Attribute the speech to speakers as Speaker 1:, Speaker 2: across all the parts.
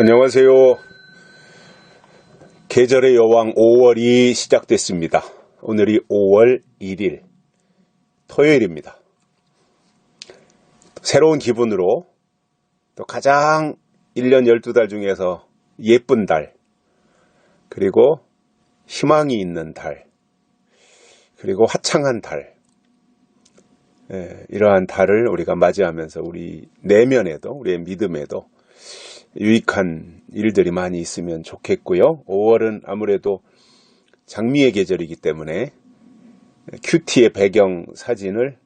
Speaker 1: 안녕하세요. 계절의 여왕 5월이 시작됐습니다. 오늘이 5월 1일 토요일입니다. 새로운 기분으로 또 가장 1년 12달 중에서 예쁜 달, 그리고 희망이 있는 달, 그리고 화창한 달, 이러한 달을 우리가 맞이하면서 우리 내면에도, 우리의 믿음에도 유익한 일들이 많이 있으면 좋겠고요. 5월은 아무래도 장미의 계절이기 때문에 큐티의 배경 사진을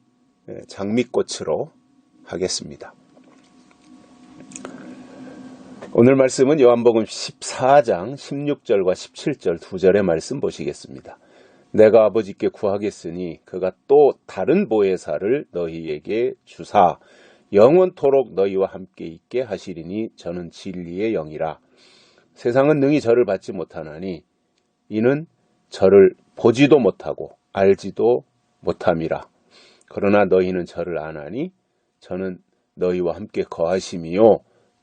Speaker 1: 장미꽃으로 하겠습니다. 오늘 말씀은 요한복음 14장 16절과 17절 두 절의 말씀 보시겠습니다. 내가 아버지께 구하겠으니 그가 또 다른 보혜사를 너희에게 주사 영원토록 너희와 함께 있게 하시리니 저는 진리의 영이라. 세상은 능히 저를 받지 못하나니 이는 저를 보지도 못하고 알지도 못함이라. 그러나 너희는 저를 아나니 저는 너희와 함께 거하심이요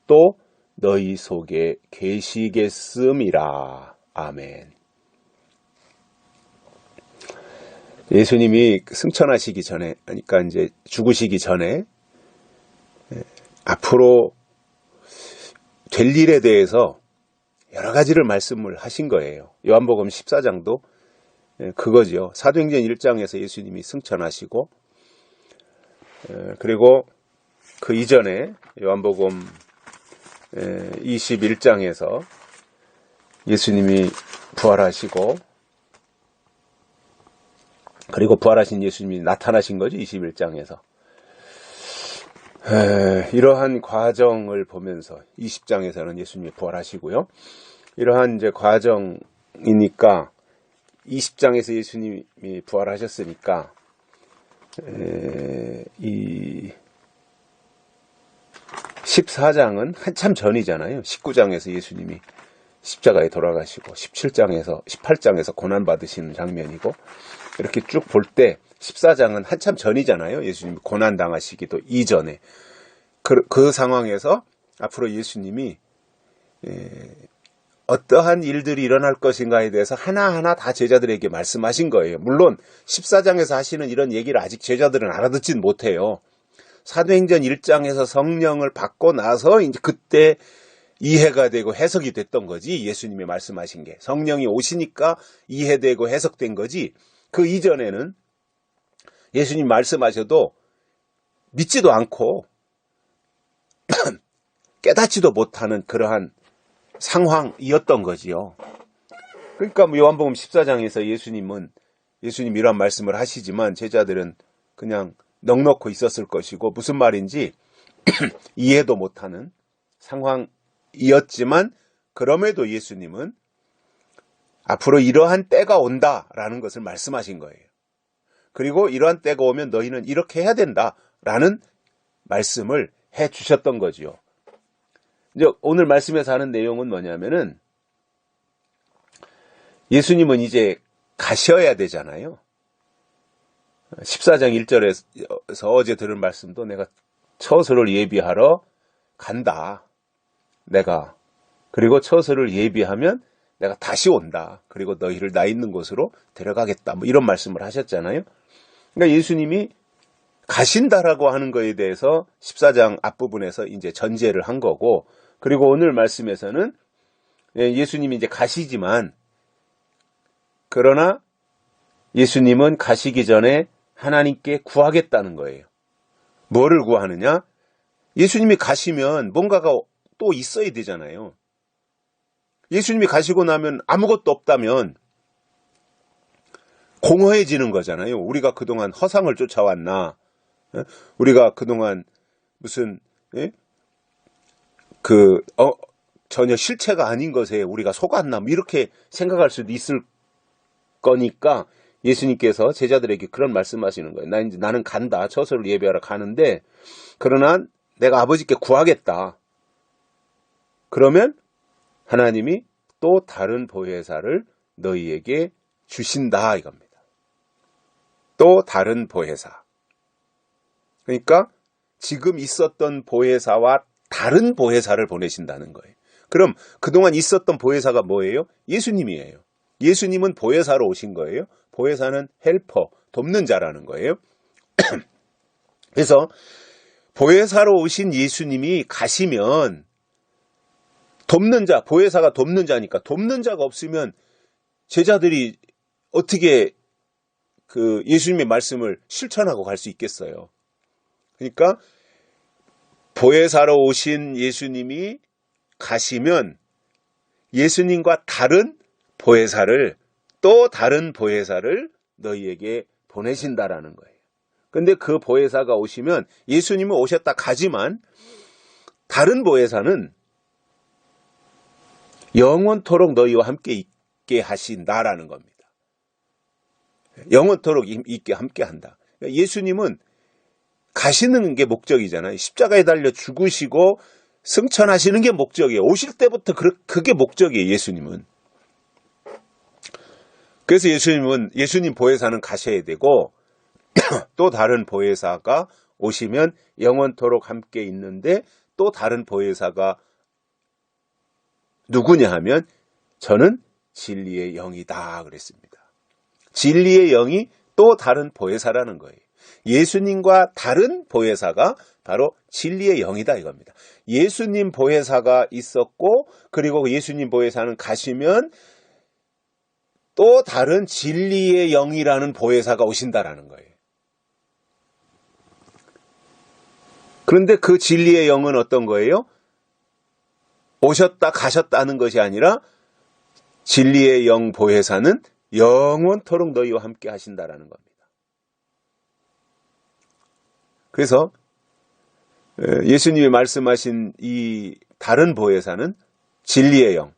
Speaker 1: 또 너희 속에 계시겠음이라. 아멘. 예수님이 승천하시기 전에, 그러니까 이제 죽으시기 전에 앞으로 될 일에 대해서 여러 가지를 말씀을 하신 거예요. 요한복음 14장도 그거죠. 사도행전 1장에서 예수님이 승천하시고, 그리고 그 이전에 요한복음 21장에서 예수님이 부활하시고, 그리고 부활하신 예수님이 나타나신 거죠. 21장에서. 이러한 과정을 보면서 20장에서는 예수님이 부활하시고요. 이러한 이제 과정이니까 20장에서 예수님이 부활하셨으니까 이 14장은 한참 전이잖아요. 19장에서 예수님이 십자가에 돌아가시고 18장에서 고난 받으시는 장면이고, 이렇게 쭉 볼 때 14장은 한참 전이잖아요. 예수님이 고난 당하시기도 이전에. 그 상황에서 앞으로 예수님이 어떠한 일들이 일어날 것인가에 대해서 하나하나 다 제자들에게 말씀하신 거예요. 물론 14장에서 하시는 이런 얘기를 아직 제자들은 알아듣진 못해요. 사도행전 1장에서 성령을 받고 나서 이제 그때 이해가 되고 해석이 됐던 거지. 예수님이 말씀하신 게 성령이 오시니까 이해되고 해석된 거지. 그 이전에는 예수님 말씀하셔도 믿지도 않고 깨닫지도 못하는 그러한 상황이었던 거지요. 그러니까 요한복음 14장에서 예수님 이런 말씀을 하시지만 제자들은 그냥 넋놓고 있었을 것이고, 무슨 말인지 이해도 못하는 상황이었지만, 그럼에도 예수님은 앞으로 이러한 때가 온다라는 것을 말씀하신 거예요. 그리고 이러한 때가 오면 너희는 이렇게 해야 된다라는 말씀을 해 주셨던 거지요. 이제 오늘 말씀에서 하는 내용은 뭐냐면은, 예수님은 이제 가셔야 되잖아요. 14장 1절에서 어제 들은 말씀도 내가 처소를 예비하러 간다. 그리고 처소를 예비하면 내가 다시 온다. 그리고 너희를 나 있는 곳으로 데려가겠다. 뭐 이런 말씀을 하셨잖아요. 그러니까 예수님이 가신다라고 하는 거에 대해서 14장 앞부분에서 이제 전제를 한 거고, 그리고 오늘 말씀에서는 예수님이 이제 가시지만, 그러나 예수님은 가시기 전에 하나님께 구하겠다는 거예요. 뭐를 구하느냐? 예수님이 가시면 뭔가가 또 있어야 되잖아요. 예수님이 가시고 나면 아무것도 없다면 공허해지는 거잖아요. 우리가 그동안 허상을 쫓아왔나? 우리가 그동안 무슨 전혀 실체가 아닌 것에 우리가 속았나? 뭐 이렇게 생각할 수도 있을 거니까 예수님께서 제자들에게 그런 말씀하시는 거예요. 나는 간다. 처소를 예비하러 가는데, 그러나 내가 아버지께 구하겠다. 그러면 하나님이 또 다른 보혜사를 너희에게 주신다 이겁니다. 또 다른 보혜사. 그러니까 지금 있었던 보혜사와 다른 보혜사를 보내신다는 거예요. 그럼 그동안 있었던 보혜사가 뭐예요? 예수님이에요. 예수님은 보혜사로 오신 거예요. 보혜사는 헬퍼, 돕는 자라는 거예요. 그래서 보혜사로 오신 예수님이 가시면 돕는 자, 보혜사가 돕는 자니까 돕는 자가 없으면 제자들이 어떻게 그 예수님의 말씀을 실천하고 갈 수 있겠어요. 그러니까 보혜사로 오신 예수님이 가시면 예수님과 다른 보혜사를, 또 다른 보혜사를 너희에게 보내신다라는 거예요. 근데 그 보혜사가 오시면 예수님은 오셨다 가지만 다른 보혜사는 영원토록 너희와 함께 있게 하신다라는 겁니다. 영원토록 있게 함께 한다. 예수님은 가시는 게 목적이잖아요. 십자가에 달려 죽으시고 승천하시는 게 목적이에요. 오실 때부터 그게 목적이에요. 예수님은. 그래서 예수님 보혜사는 가셔야 되고 또 다른 보혜사가 오시면 영원토록 함께 있는데, 또 다른 보혜사가 누구냐 하면 저는 진리의 영이다 그랬습니다. 진리의 영이 또 다른 보혜사라는 거예요. 예수님과 다른 보혜사가 바로 진리의 영이다 이겁니다. 예수님 보혜사가 있었고, 그리고 예수님 보혜사는 가시면 또 다른 진리의 영이라는 보혜사가 오신다라는 거예요. 그런데 그 진리의 영은 어떤 거예요? 오셨다 가셨다는 것이 아니라 진리의 영 보혜사는 영원토록 너희와 함께 하신다라는 겁니다. 그래서 예수님이 말씀하신 이 다른 보혜사는 진리의 영을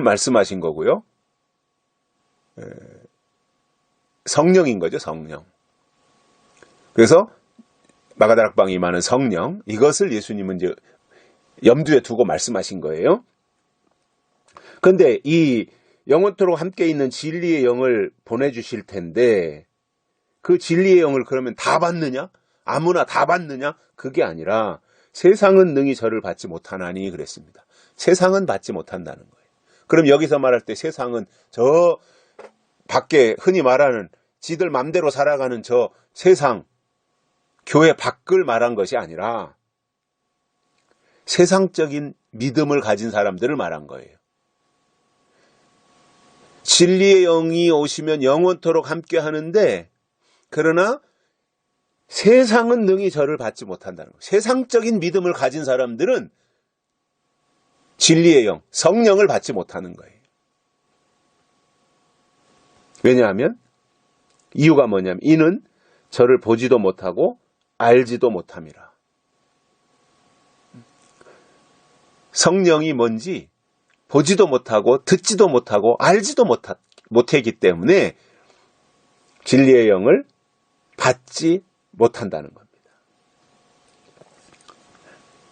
Speaker 1: 말씀하신 거고요. 성령인 거죠, 성령. 그래서 마가다락방에 임하는 성령, 이것을 예수님은 이제 염두에 두고 말씀하신 거예요. 그런데 이 영원토록 함께 있는 진리의 영을 보내주실 텐데 그 진리의 영을 그러면 다 받느냐? 아무나 다 받느냐? 그게 아니라 세상은 능히 저를 받지 못하나니 그랬습니다. 세상은 받지 못한다는 거예요. 그럼 여기서 말할 때 세상은 저 밖에 흔히 말하는 지들 맘대로 살아가는 저 세상, 교회 밖을 말한 것이 아니라 세상적인 믿음을 가진 사람들을 말한 거예요. 진리의 영이 오시면 영원토록 함께 하는데, 그러나 세상은 능히 저를 받지 못한다는 거예요. 세상적인 믿음을 가진 사람들은 진리의 영, 성령을 받지 못하는 거예요. 왜냐하면 이유가 뭐냐면 이는 저를 보지도 못하고 알지도 못함이라. 성령이 뭔지 보지도 못하고 듣지도 못하고 알지도 못했기 때문에 진리의 영을 받지 못한다는 겁니다.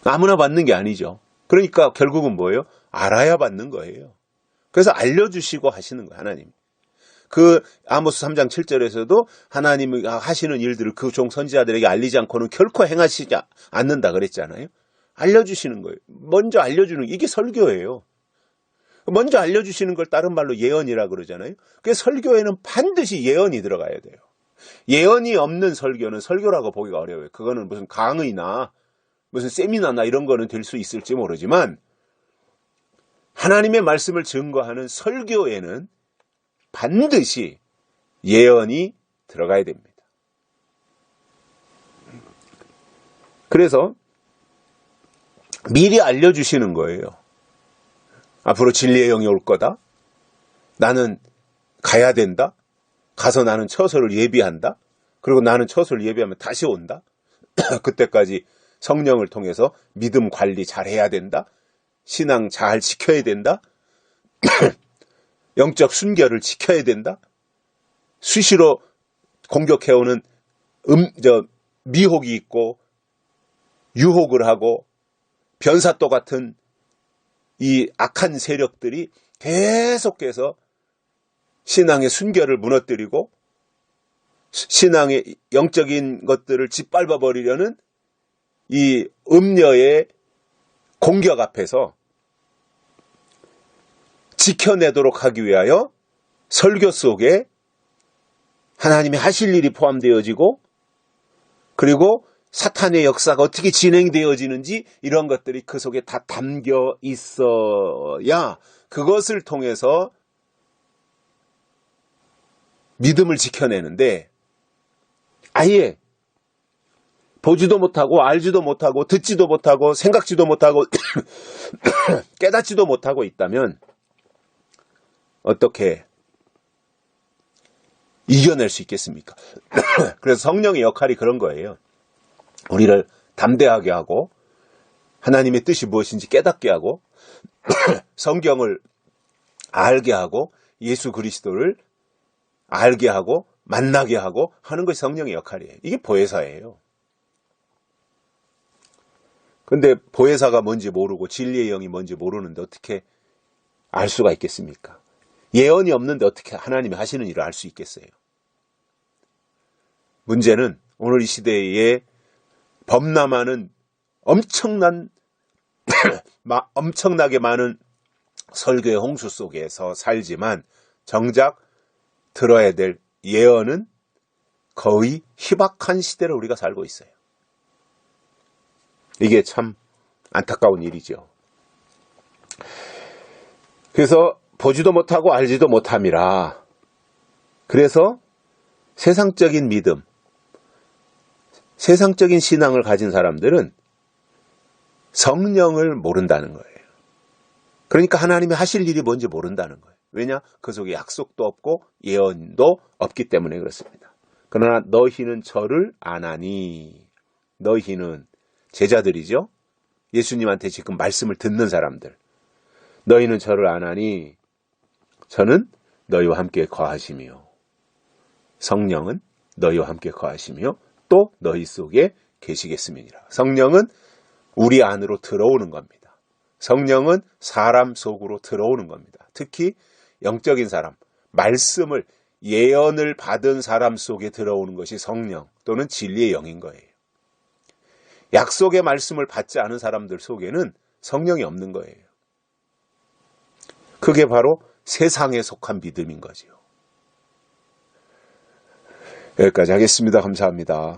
Speaker 1: 아무나 받는 게 아니죠. 그러니까 결국은 뭐예요? 알아야 받는 거예요. 그래서 알려주시고 하시는 거예요, 하나님. 그 아모스 3장 7절에서도 하나님이 하시는 일들을 그 종 선지자들에게 알리지 않고는 결코 행하시지 않는다 그랬잖아요. 알려주시는 거예요. 먼저 알려주는, 이게 설교예요. 먼저 알려주시는 걸 다른 말로 예언이라 그러잖아요. 그래서 설교에는 반드시 예언이 들어가야 돼요. 예언이 없는 설교는 설교라고 보기가 어려워요. 그거는 무슨 강의나 무슨 세미나나 이런 거는 될 수 있을지 모르지만 하나님의 말씀을 증거하는 설교에는 반드시 예언이 들어가야 됩니다. 그래서 미리 알려주시는 거예요. 앞으로 진리의 영이 올 거다. 나는 가야 된다. 가서 나는 처소를 예비한다. 그리고 나는 처소를 예비하면 다시 온다. 그때까지 성령을 통해서 믿음 관리 잘 해야 된다. 신앙 잘 지켜야 된다. 영적 순결을 지켜야 된다. 수시로 공격해오는 미혹이 있고 유혹을 하고 변사또 같은 이 악한 세력들이 계속해서 신앙의 순결을 무너뜨리고 신앙의 영적인 것들을 짓밟아버리려는 이 음녀의 공격 앞에서 지켜내도록 하기 위하여 설교 속에 하나님이 하실 일이 포함되어지고, 그리고 사탄의 역사가 어떻게 진행되어지는지 이런 것들이 그 속에 다 담겨 있어야 그것을 통해서 믿음을 지켜내는데, 아예 보지도 못하고 알지도 못하고 듣지도 못하고 생각지도 못하고 깨닫지도 못하고 있다면 어떻게 이겨낼 수 있겠습니까? 그래서 성령의 역할이 그런 거예요. 우리를 담대하게 하고 하나님의 뜻이 무엇인지 깨닫게 하고 성경을 알게 하고 예수 그리스도를 알게 하고 만나게 하고 하는 것이 성령의 역할이에요. 이게 보혜사예요. 근데 보혜사가 뭔지 모르고 진리의 영이 뭔지 모르는데 어떻게 알 수가 있겠습니까? 예언이 없는데 어떻게 하나님이 하시는 일을 알 수 있겠어요? 문제는 오늘 이 시대에 범람하는 엄청나게 많은 설교의 홍수 속에서 살지만 정작 들어야 될 예언은 거의 희박한 시대를 우리가 살고 있어요. 이게 참 안타까운 일이죠. 그래서 보지도 못하고 알지도 못함이라. 그래서 세상적인 믿음, 세상적인 신앙을 가진 사람들은 성령을 모른다는 거예요. 그러니까 하나님이 하실 일이 뭔지 모른다는 거예요. 왜냐? 그 속에 약속도 없고 예언도 없기 때문에 그렇습니다. 그러나 너희는 저를 아나니, 너희는 제자들이죠. 예수님한테 지금 말씀을 듣는 사람들. 너희는 저를 아나니 저는 너희와 함께 거하시며 성령은 너희와 함께 거하시며 또 너희 속에 계시겠음이니라. 성령은 우리 안으로 들어오는 겁니다. 성령은 사람 속으로 들어오는 겁니다. 특히 영적인 사람, 말씀을 예언을 받은 사람 속에 들어오는 것이 성령 또는 진리의 영인 거예요. 약속의 말씀을 받지 않은 사람들 속에는 성령이 없는 거예요. 그게 바로 세상에 속한 믿음인 거죠. 여기까지 하겠습니다. 감사합니다.